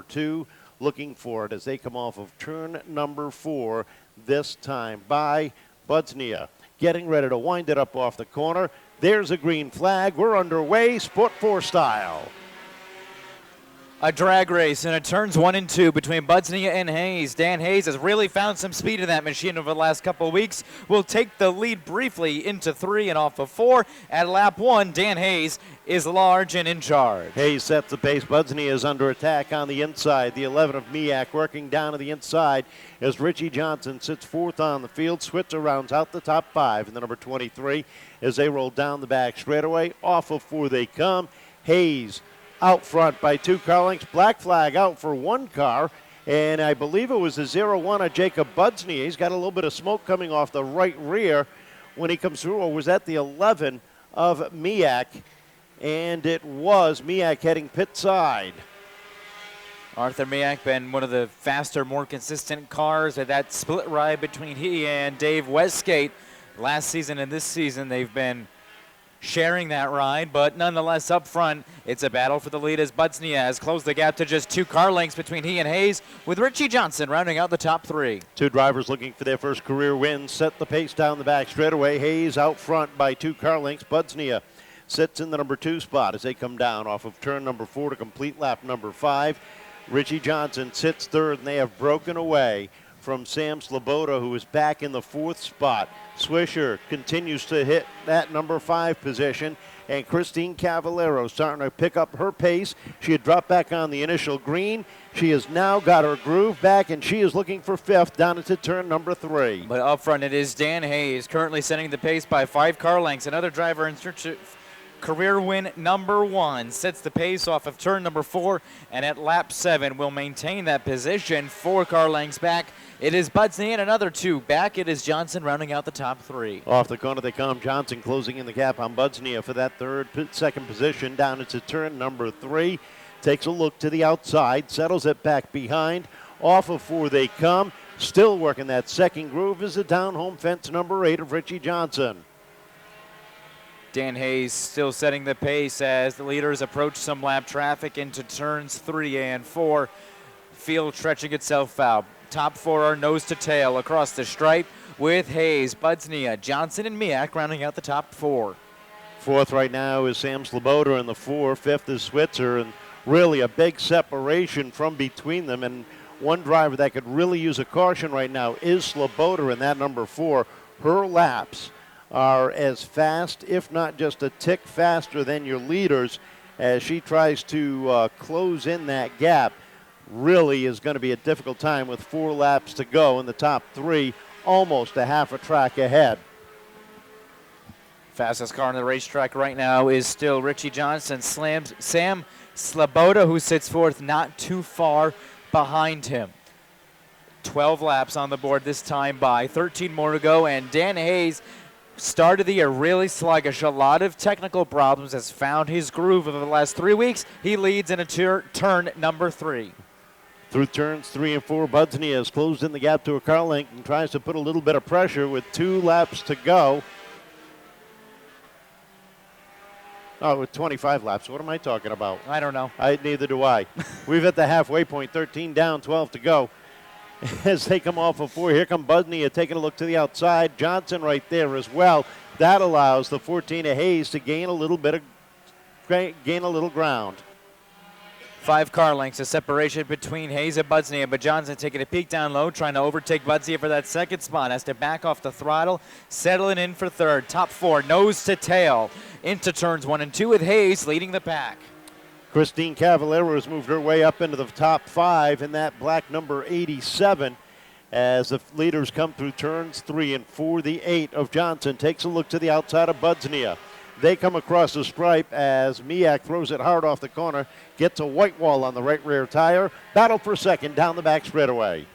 2, looking for it as they come off of turn number 4, this time by Budznya. Getting ready to wind it up off the corner. There's a green flag. We're underway, Sport 4 style. A drag race and it turns 1 and 2 between Budznya and Hayes. Dan Hayes has really found some speed in that machine over the last couple of weeks. Will take the lead briefly into 3 and off of 4. At lap 1, Dan Hayes is large and in charge. Hayes sets the pace. Budznya is under attack on the inside. The 11 of Meack working down to the inside as Richie Johnson sits 4th on the field. Switzer rounds out the top 5 in the number 23 as they roll down the back straightaway. Off of 4 they come. Hayes out front by 2 car lengths. Black flag out for 1 car, and I believe it was the 0-1 of Jacob Budznya. He's got a little bit of smoke coming off the right rear when he comes through, or was that the 11 of Meack? And it was Meack heading pit side. Arthur Meack been one of the faster, more consistent cars at that split ride between he and Dave Westgate. Last season and this season, they've been sharing that ride, but nonetheless up front, it's a battle for the lead as Budznya has closed the gap to just 2 car lengths between he and Hayes, with Richie Johnson rounding out the top 3. 2 drivers looking for their first career win set the pace down the back straightaway. Hayes out front by 2 car lengths. Budznya sits in the number 2 spot as they come down off of turn number 4 to complete lap number 5. Richie Johnson sits 3rd, and they have broken away from Sam Sleboda, who is back in the 4th spot. Swisher continues to hit that number 5 position, and Christine Cavallaro starting to pick up her pace. She had dropped back on the initial green. She has now got her groove back, and she is looking for 5th down into turn number 3. But up front, it is Dan Hayes currently setting the pace by 5 car lengths. Another driver in search of career win number 1 sets the pace off of turn number 4, and at lap 7 will maintain that position 4 car lengths back. It is Budznya and another 2 back. It is Johnson rounding out the top 3. Off the corner they come. Johnson closing in the gap on Budznya for that second position down into turn number 3. Takes a look to the outside, settles it back behind. Off of 4 they come. Still working that second groove is the down home fence number 8 of Richie Johnson. Dan Hayes still setting the pace as the leaders approach some lap traffic into turns 3 and 4. Field stretching itself out. Top 4 are nose to tail across the stripe with Hayes, Budznya, Johnson, and Meack rounding out the top 4. 4th right now is Sam Sleboda in the 4. 5th is Switzer, and really a big separation from between them. And one driver that could really use a caution right now is Sleboda in that number 4. Her laps are as fast, if not just a tick faster than your leaders, as she tries to close in that gap. Really is going to be a difficult time with 4 laps to go in the top 3, almost a half a track ahead. Fastest car on the racetrack right now is still Richie Johnson. Sam Sleboda, who sits 4th, not too far behind him. 12 laps on the board this time by 13 more to go, and Dan Hayes started the year really sluggish. A lot of technical problems, has found his groove over the last 3 weeks. He leads in a turn number 3. Through turns 3 and 4, Budznya has closed in the gap to a car length and tries to put a little bit of pressure with 2 laps to go. Oh, with 25 laps. What am I talking about? I don't know. Neither do I. We've hit the halfway point, 13 down, 12 to go. As they come off of 4, here come Budznya taking a look to the outside. Johnson right there as well. That allows the 14 of Hayes to gain a little ground. 5 car lengths of separation between Hayes and Budznya, but Johnson taking a peek down low, trying to overtake Budznya for that second spot. Has to back off the throttle, settling in for 3rd. Top 4, nose to tail, into turns 1 and 2 with Hayes leading the pack. Christine Cavallaro has moved her way up into the top 5 in that black number 87 as the leaders come through turns 3 and 4. The 8 of Johnson takes a look to the outside of Budznya. They come across the stripe as Meack throws it hard off the corner, gets a white wall on the right rear tire. Battle for second down the back straightaway.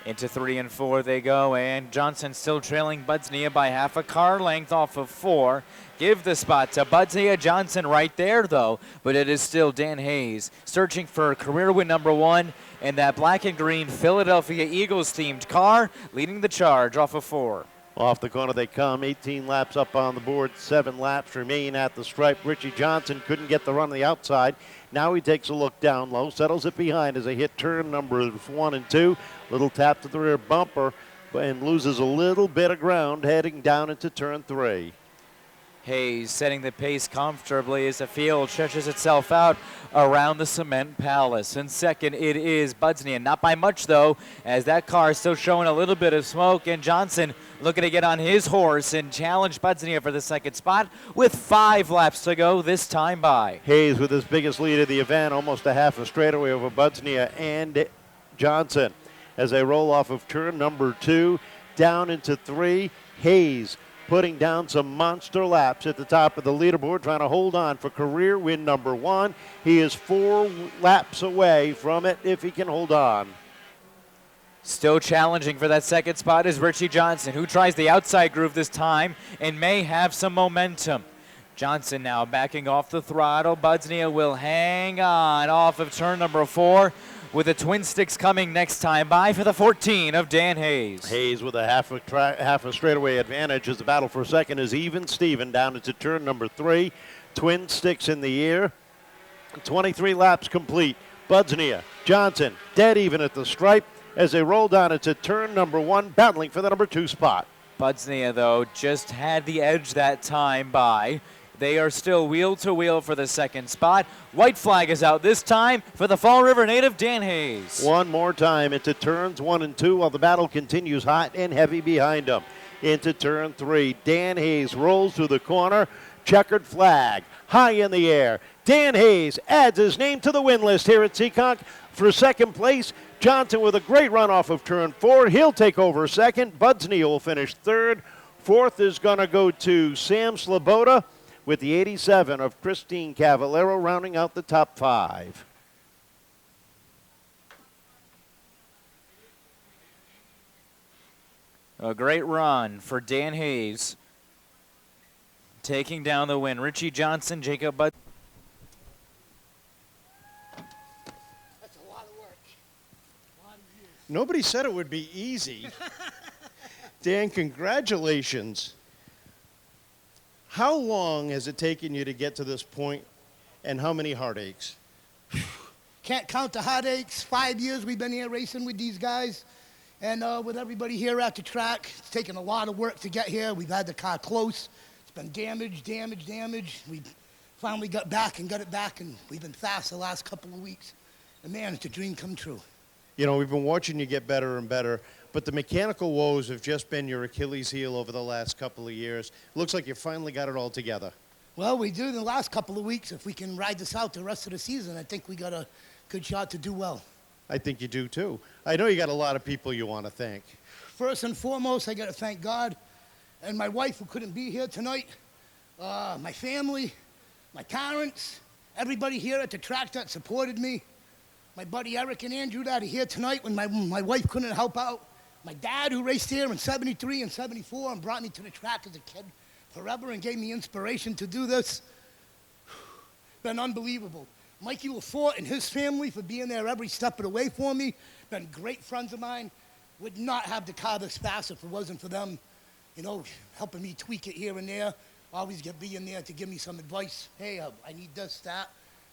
Into 3 and 4 they go, and Johnson still trailing Budznya by half a car length off of 4. Give the spot to Budznya. Johnson right there, though, but it is still Dan Hayes searching for career win number 1 in that black and green Philadelphia Eagles-themed car, leading the charge off of 4. Off the corner they come, 18 laps up on the board, 7 laps remain at the stripe. Richie Johnson couldn't get the run on the outside. Now he takes a look down low, settles it behind as they hit turn number 1 and 2. Little tap to the rear bumper and loses a little bit of ground heading down into turn 3. Hayes setting the pace comfortably as the field stretches itself out around the Cement Palace. In second, it is Budznya. Not by much, though, as that car is still showing a little bit of smoke. And Johnson looking to get on his horse and challenge Budznya for the second spot with 5 laps to go this time by. Hayes with his biggest lead of the event, almost a half a straightaway over Budznya and Johnson. As they roll off of turn number 2, down into 3, Hayes putting down some monster laps at the top of the leaderboard, trying to hold on for career win number 1. He is 4 laps away from it if he can hold on. Still challenging for that second spot is Richie Johnson, who tries the outside groove this time and may have some momentum. Johnson now backing off the throttle. Budznya will hang on off of turn number 4, with the twin sticks coming next time by for the 14 of Dan Hayes. Hayes with a half a straightaway advantage as the battle for second is even Steven down into turn number 3. Twin sticks in the air. 23 laps complete. Budznya, Johnson, dead even at the stripe as they roll down into turn number 1, battling for the number 2 spot. Budznya, though, just had the edge that time by. They are still wheel to wheel for the second spot. White flag is out this time for the Fall River native Dan Hayes. One more time into turns 1 and 2 while the battle continues hot and heavy behind them. Into turn 3, Dan Hayes rolls through the corner. Checkered flag high in the air. Dan Hayes adds his name to the win list here at Seekonk for second place. Johnson with a great run off of turn 4. He'll take over second. Budznya will finish third. Fourth is going to go to Sam Sleboda, with the 87 of Christine Cavallaro rounding out the top 5. A great run for Dan Hayes, taking down the win. Richie Johnson, Jacob Budznya. That's a lot of work. A lot of years. Nobody said it would be easy. Dan, congratulations. How long has it taken you to get to this point, and how many heartaches? Can't count the heartaches. 5 years we've been here racing with these guys, and with everybody here at the track. It's taken a lot of work to get here. We've had the car close. It's been damaged. We finally got back and got it back, and we've been fast the last couple of weeks. And man, it's a dream come true. You know, we've been watching you get better and better, but the mechanical woes have just been your Achilles heel over the last couple of years. Looks like you finally got it all together. Well, we do in the last couple of weeks. If we can ride this out the rest of the season, I think we got a good shot to do well. I think you do, too. I know you got a lot of people you want to thank. First and foremost, I got to thank God and my wife who couldn't be here tonight, my family, my parents, everybody here at the track that supported me, my buddy Eric and Andrew that are here tonight when my wife couldn't help out, my dad who raced here in 73 and 74 and brought me to the track as a kid forever and gave me inspiration to do this. Been unbelievable. Mikey LaForte and his family for being there every step of the way for me. Been great friends of mine. Would not have the car this fast if it wasn't for them, you know, helping me tweak it here and there. Always being there to give me some advice. Hey, I need this, that.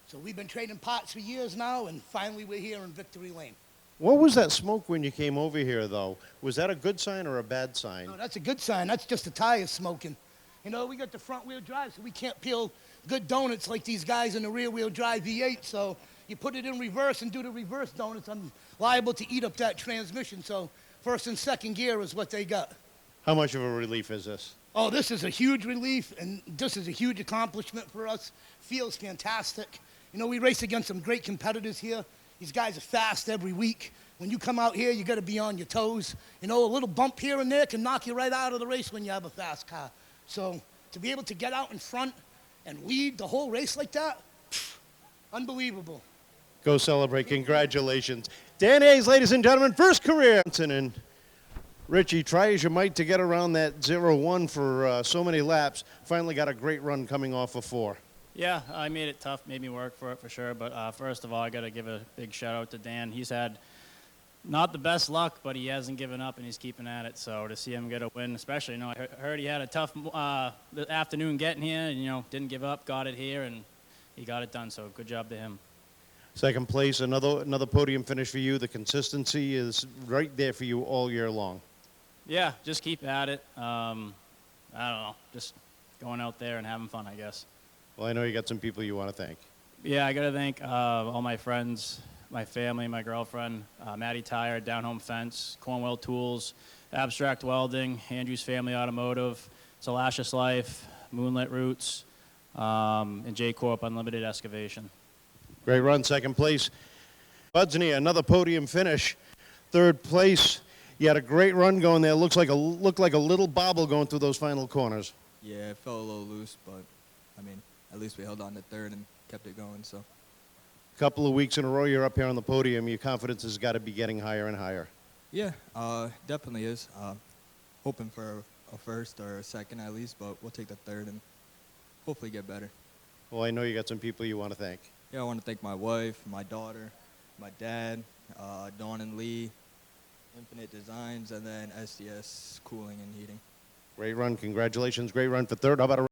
So we've been trading parts for years now, and finally we're here in Victory Lane. What was that smoke when you came over here, though? Was that a good sign or a bad sign? No, that's a good sign. That's just the tires smoking. You know, we got the front-wheel drive, so we can't peel good donuts like these guys in the rear-wheel drive V8. So you put it in reverse and do the reverse donuts, I'm liable to eat up that transmission. So first and second gear is what they got. How much of a relief is this? Oh, this is a huge relief, and this is a huge accomplishment for us. Feels fantastic. You know, we race against some great competitors here. These guys are fast every week. When you come out here, you got to be on your toes. You know, a little bump here and there can knock you right out of the race when you have a fast car. So to be able to get out in front and lead the whole race like that, unbelievable. Go celebrate. Congratulations. Dan Hayes, ladies and gentlemen, first career. And Richie, try as you might to get around that 0-1 for so many laps. Finally got a great run coming off of 4. Yeah, I made it tough, made me work for it for sure. But first of all, I got to give a big shout out to Dan. He's had Not the best luck, but he hasn't given up and he's keeping at it. So to see him get a win, especially, I heard he had a tough afternoon getting here, and didn't give up, got it here, and he got it done. So good job to him. Second place, another podium finish for you. The consistency is right there for you all year long. Yeah, just keep at it. I don't know, just going out there and having fun, I guess. Well, I know you got some people you want to thank. Yeah, I got to thank all my friends, my family, my girlfriend, Maddie Tire, Down Home Fence, Cornwell Tools, Abstract Welding, Andrews Family Automotive, Salacious Life, Moonlit Roots, and J Corp Unlimited Excavation. Great run, second place. Budznya, another podium finish. Third place, you had a great run going there. Looked like a little bobble going through those final corners. Yeah, it felt a little loose, but, I mean, at least we held on to third and kept it going, so. Couple of weeks in a row you're up here on the podium. Your confidence has got to be getting higher and higher. Yeah, definitely is. Hoping for a first or a second at least, but we'll take the third and hopefully get better. Well, I know you got some people you want to thank. Yeah, I want to thank my wife, my daughter, my dad, Dawn and Lee, Infinite Designs, and then SDS Cooling and Heating. Great run. Congratulations. Great run for third. How about a